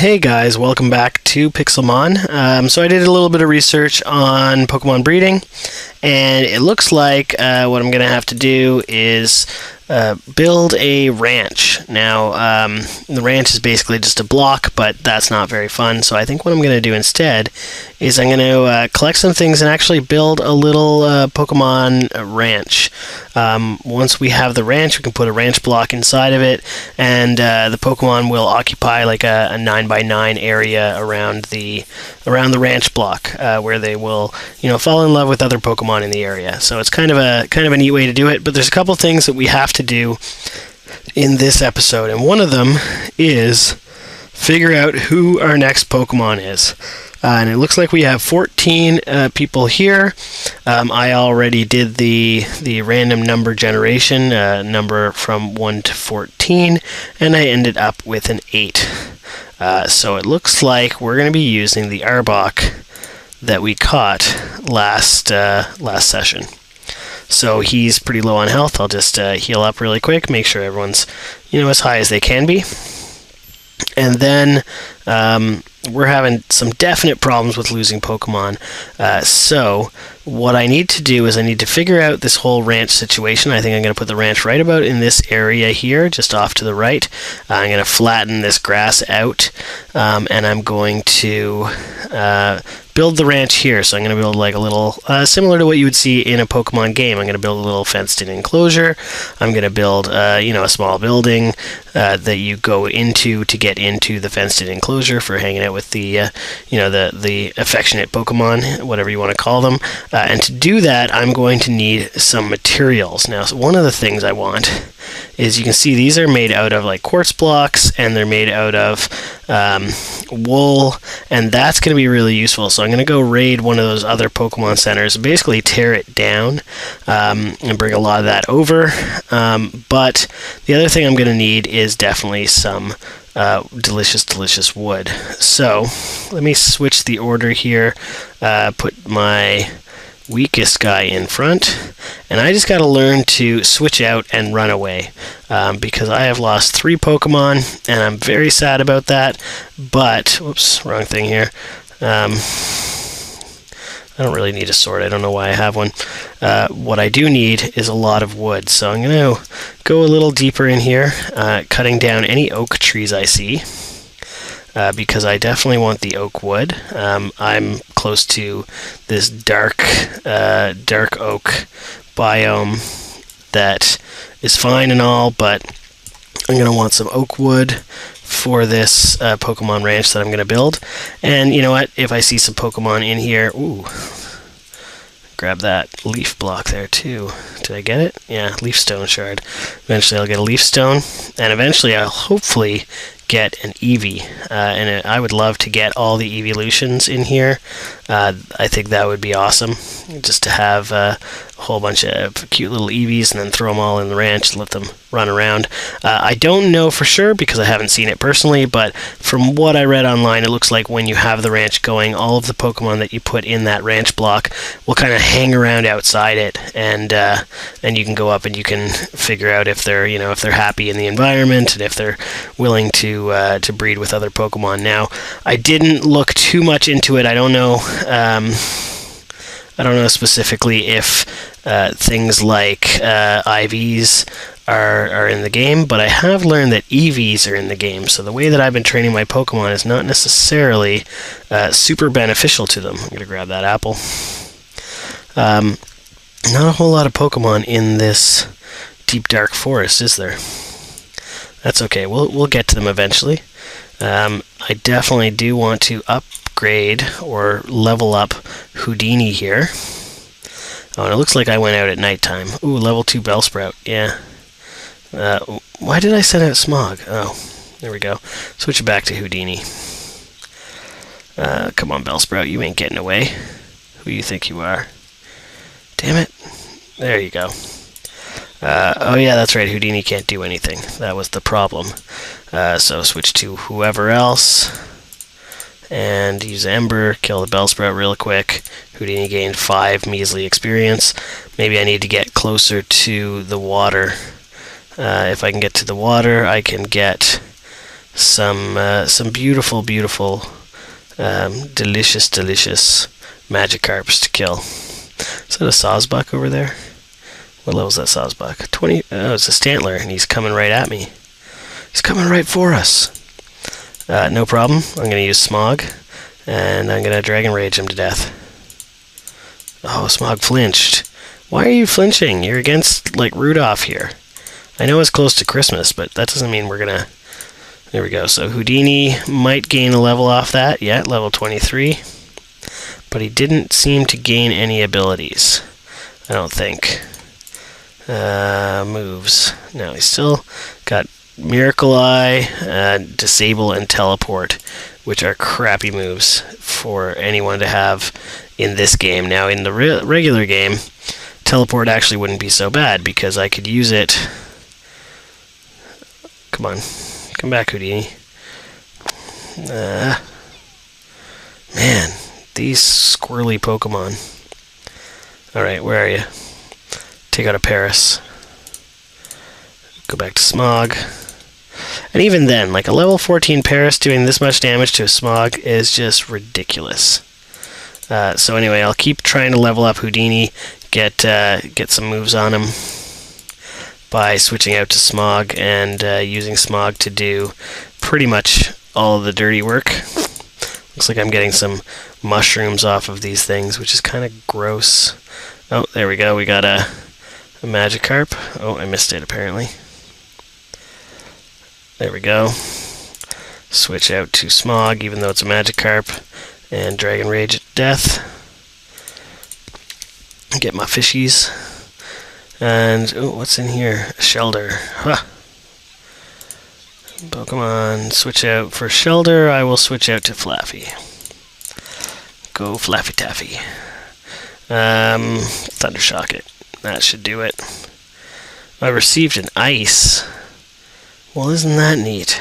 Hey guys, welcome back to Pixelmon. So I did a little bit of research on Pokemon breeding, and it looks like what I'm going to have to do is build a ranch. Now, the ranch is basically just a block, but that's not very fun, so I think what I'm going to do instead is I'm going to collect some things and actually build a little Pokemon ranch. Once we have the ranch, we can put a ranch block inside of it, and the Pokemon will occupy like a 9x9 area around the ranch block, where they will, fall in love with other Pokemon in the area. So it's kind of a neat way to do it. But there's a couple things that we have to do in this episode, and one of them is figure out who our next Pokemon is. And it looks like we have 14 people here. I already did the random number generation, number from 1 to 14, and I ended up with an 8. So it looks like we're going to be using the Arbok that we caught last session. So he's pretty low on health. I'll just heal up really quick, make sure everyone's as high as they can be. And then we're having some definite problems with losing Pokemon. So what I need to do is I need to figure out this whole ranch situation. I think I'm going to put the ranch right about in this area here, just off to the right. I'm going to flatten this grass out, and I'm going to build the ranch here. So I'm going to build like a little, similar to what you would see in a Pokemon game. I'm going to build a little fenced-in enclosure. I'm going to build, a small building that you go into to get into the fenced-in enclosure for hanging out with the, the affectionate Pokemon, whatever you want to call them. And to do that, I'm going to need some materials. Now, so one of the things I want is, you can see these are made out of like quartz blocks, and they're made out of wool, and that's going to be really useful. So I'm going to go raid one of those other Pokemon centers, basically tear it down, and bring a lot of that over. But the other thing I'm going to need is definitely some delicious wood. So let me switch the order here, put my weakest guy in front, and I just got to learn to switch out and run away, because I have lost 3 Pokemon, and I'm very sad about that. But whoops, wrong thing here. I don't really need a sword. I don't know why I have one. What I do need is a lot of wood, so I'm going to go a little deeper in here, cutting down any oak trees I see, because I definitely want the oak wood. I'm close to this dark oak biome that is fine and all, but I'm going to want some oak wood for this Pokemon ranch that I'm going to build. And you know what? If I see some Pokemon in here, ooh, grab that leaf block there too. Did I get it? Yeah, leaf stone shard. Eventually I'll get a leaf stone, and eventually I'll hopefully get an Eevee, and I would love to get all the evolutions in here. I think that would be awesome, just to have a whole bunch of cute little Eevees and then throw them all in the ranch and let them run around. I don't know for sure because I haven't seen it personally, but from what I read online, it looks like when you have the ranch going, all of the Pokemon that you put in that ranch block will kind of hang around outside it, and you can go up and you can figure out if they're if they're happy in the environment and if they're willing to breed with other Pokemon. Now, I didn't look too much into it. I don't know specifically if things like IVs are in the game, but I have learned that EVs are in the game. So the way that I've been training my Pokemon is not necessarily super beneficial to them. I'm going to grab that apple. Not a whole lot of Pokemon in this deep dark forest, is there? That's okay. We'll get to them eventually. I definitely do want to upgrade or level up Houdini here. Oh, and it looks like I went out at nighttime. Ooh, level 2 Bellsprout. Yeah. Why did I send out Smog? Oh, there we go. Switch it back to Houdini. Come on, Bellsprout. You ain't getting away. Who you think you are? Damn it. There you go. Oh yeah, that's right, Houdini can't do anything. That was the problem. So switch to whoever else, and use Ember, kill the Bellsprout real quick. Houdini gained 5 measly experience. Maybe I need to get closer to the water. If I can get to the water, I can get some beautiful, beautiful, delicious, delicious Magikarps to kill. Is that a Sawsbuck over there? What level is that Sawsbuck? 20. Oh, it's a Stantler, and he's coming right at me. He's coming right for us. No problem. I'm going to use Smog, and I'm going to Dragon Rage him to death. Oh, Smog flinched. Why are you flinching? You're against, like, Rudolph here. I know it's close to Christmas, but that doesn't mean we're going to... There we go. So Houdini might gain a level off that. Yeah, level 23. But he didn't seem to gain any abilities. I don't think. Moves. No, he's still got Miracle Eye, Disable, and Teleport, which are crappy moves for anyone to have in this game. Now, in the regular game, Teleport actually wouldn't be so bad because I could use it... Come on. Come back, Houdini. Man, these squirrely Pokemon. Alright, where are you? Take out a Paris. Go back to Smog. And even then, like a level 14 Paris doing this much damage to a Smog is just ridiculous. So anyway, I'll keep trying to level up Houdini, get some moves on him by switching out to Smog and using Smog to do pretty much all of the dirty work. Looks like I'm getting some mushrooms off of these things, which is kind of gross. Oh, there we go. We got a Magikarp. Oh, I missed it apparently. There we go. Switch out to Smog, even though it's a Magikarp, and Dragon Rage at death. Get my fishies. And, oh, what's in here? A Shelder. Huh. Pokemon, switch out for Shelder. I will switch out to Flaffy. Go Flaffy Taffy. Thundershock it. That should do it. I received an ice. Well, isn't that neat?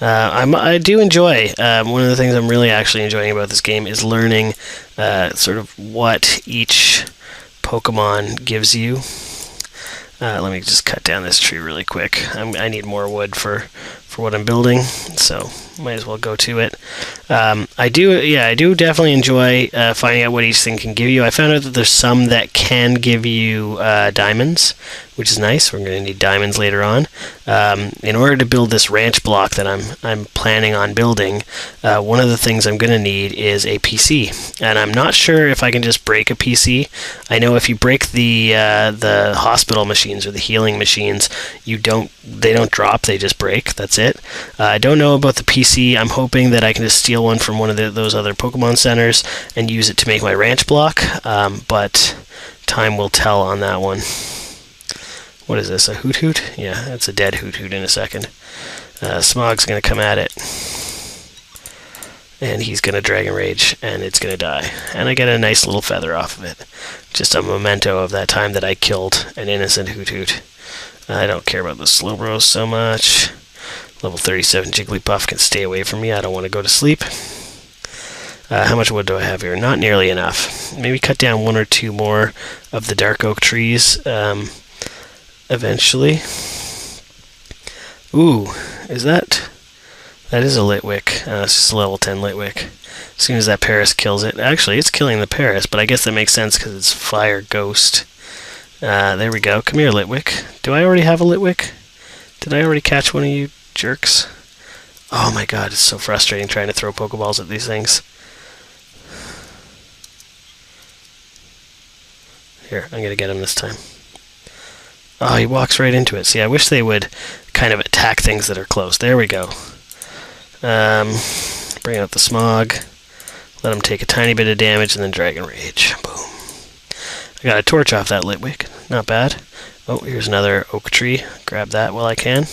I do enjoy, one of the things I'm really actually enjoying about this game is learning sort of what each Pokemon gives you. Let me just cut down this tree really quick. I need more wood for what I'm building, so might as well go to it. I do definitely enjoy finding out what each thing can give you. I found out that there's some that can give you diamonds, which is nice. We're going to need diamonds later on. In order to build this ranch block that I'm planning on building, one of the things I'm going to need is a PC, and I'm not sure if I can just break a PC. I know if you break the hospital machines or the healing machines, they don't drop, they just break. That's it. I don't know about the PC. I'm hoping that I can just steal one from one of those other Pokemon centers and use it to make my ranch block, but time will tell on that one. What is this, a Hoot Hoot? Yeah, that's a dead Hoot Hoot in a second. Smog's going to come at it, and he's going to Dragon Rage, and it's going to die. And I get a nice little feather off of it. Just a memento of that time that I killed an innocent Hoot Hoot. I don't care about the Slowbros so much. Level 37 Jigglypuff can stay away from me. I don't want to go to sleep. How much wood do I have here? Not nearly enough. Maybe cut down one or two more of the dark oak trees eventually. Ooh, is that... That is a Litwick. It's just a level 10 Litwick. As soon as that Paris kills it... Actually, it's killing the Paris, but I guess that makes sense because it's Fire Ghost. There we go. Come here, Litwick. Do I already have a Litwick? Did I already catch one of you jerks? Oh my god, it's so frustrating trying to throw Pokeballs at these things. Here, I'm gonna get him this time. Oh, he walks right into it. See, I wish they would kind of attack things that are close. There we go. Bring out the Smog. Let him take a tiny bit of damage and then Dragon Rage. Boom. I got a torch off that Litwick. Not bad. Oh, here's another oak tree. Grab that while I can.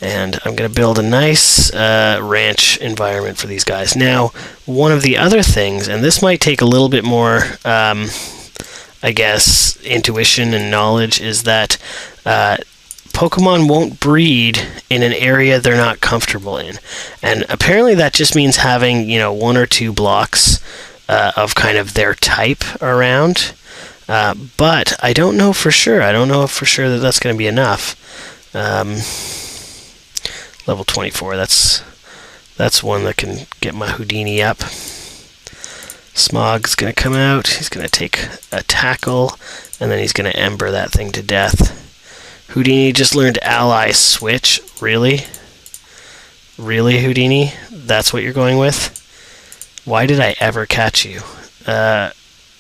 And I'm going to build a nice ranch environment for these guys. Now, one of the other things, and this might take a little bit more, I guess, intuition and knowledge, is that Pokemon won't breed in an area they're not comfortable in. And apparently that just means having, one or two blocks of kind of their type around. But I don't know for sure. I don't know for sure that that's going to be enough. Level 24. That's one that can get my Houdini up. Smog's going to come out. He's going to take a tackle, and then he's going to ember that thing to death. Houdini just learned ally switch. Really? Really, Houdini? That's what you're going with? Why did I ever catch you?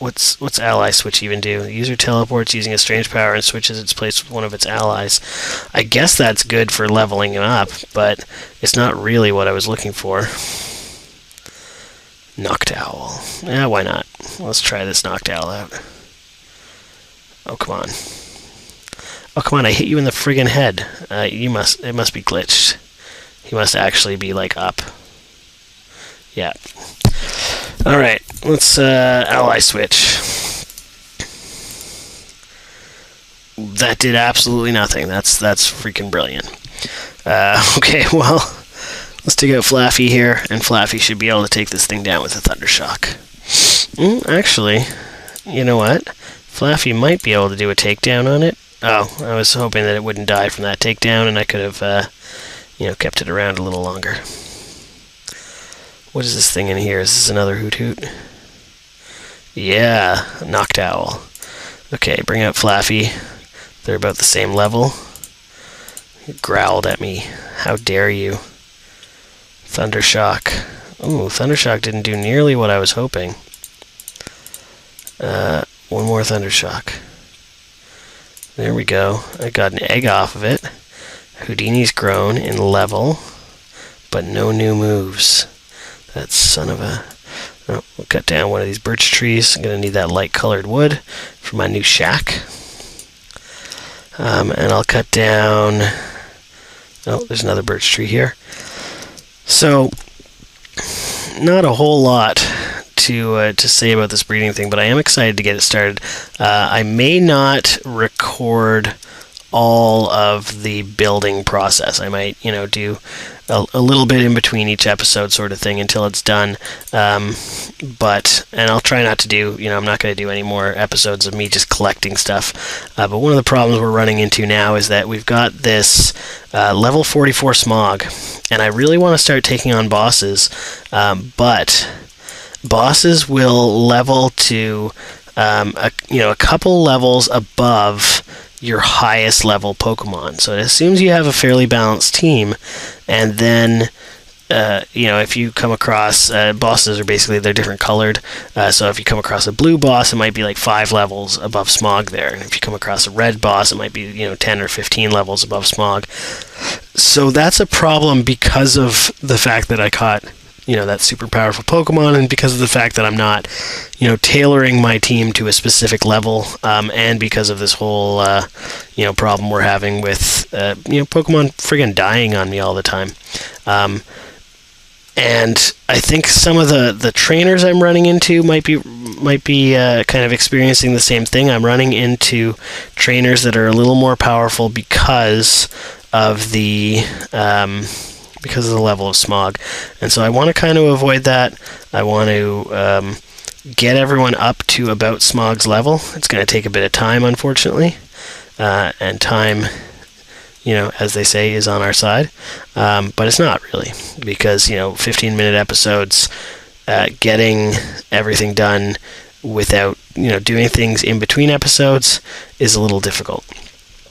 What's ally switch even do? The user teleports using a strange power and switches its place with one of its allies. I guess that's good for leveling him up, but it's not really what I was looking for. Noctowl. Yeah, why not? Let's try this Noctowl out. Oh, come on. Oh, come on, I hit you in the friggin' head. It must be glitched. He must actually be, like, up. Yeah. Alright, let's ally switch. That did absolutely nothing. That's freaking brilliant. Okay, well, let's take out Flaffy here, and Flaffy should be able to take this thing down with a Thundershock. Actually, you know what? Flaffy might be able to do a takedown on it. Oh, I was hoping that it wouldn't die from that takedown, and I could have, kept it around a little longer. What is this thing in here? Is this another Hoot Hoot? Yeah, Noctowl. Okay, bring out Flaffy. They're about the same level. He growled at me. How dare you? Thundershock. Ooh, Thundershock didn't do nearly what I was hoping. One more Thundershock. There we go. I got an egg off of it. Houdini's grown in level, but no new moves. That son of a... Oh, we'll cut down one of these birch trees. I'm going to need that light-colored wood for my new shack. And I'll cut down... Oh, there's another birch tree here. So, not a whole lot to say about this breeding thing, but I am excited to get it started. I may not record all of the building process. I might, do a little bit in between each episode sort of thing until it's done. And I'll try not to do, I'm not going to do any more episodes of me just collecting stuff. But one of the problems we're running into now is that we've got this level 44 Smog, and I really want to start taking on bosses, but bosses will level to a couple levels above your highest level Pokemon. So it assumes you have a fairly balanced team, and then if you come across bosses are basically they're different colored. So if you come across a blue boss, it might be like 5 levels above Smog there, and if you come across a red boss, it might be 10 or 15 levels above Smog. So that's a problem because of the fact that I caught that super powerful Pokemon, and because of the fact that I'm not, tailoring my team to a specific level, and because of this whole, problem we're having with, Pokemon friggin' dying on me all the time. And I think some of the trainers I'm running into might be kind of experiencing the same thing. I'm running into trainers that are a little more powerful because of the level of Smog, and so I want to kind of avoid that. I want to get everyone up to about Smog's level. It's going to take a bit of time, unfortunately, and time, as they say, is on our side, but it's not really, because 15-minute episodes, getting everything done without doing things in between episodes is a little difficult.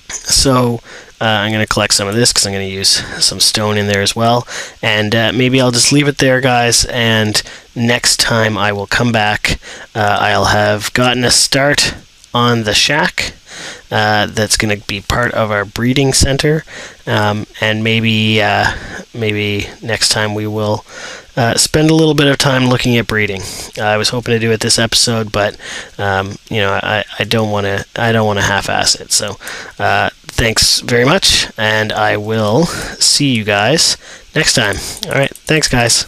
So I'm going to collect some of this because I'm going to use some stone in there as well. And maybe I'll just leave it there, guys. And next time I will come back. I'll have gotten a start on the shack that's going to be part of our breeding center. And maybe next time we will spend a little bit of time looking at breeding. I was hoping to do it this episode, but I don't want to half-ass it. So thanks very much, and I will see you guys next time. All right, thanks, guys.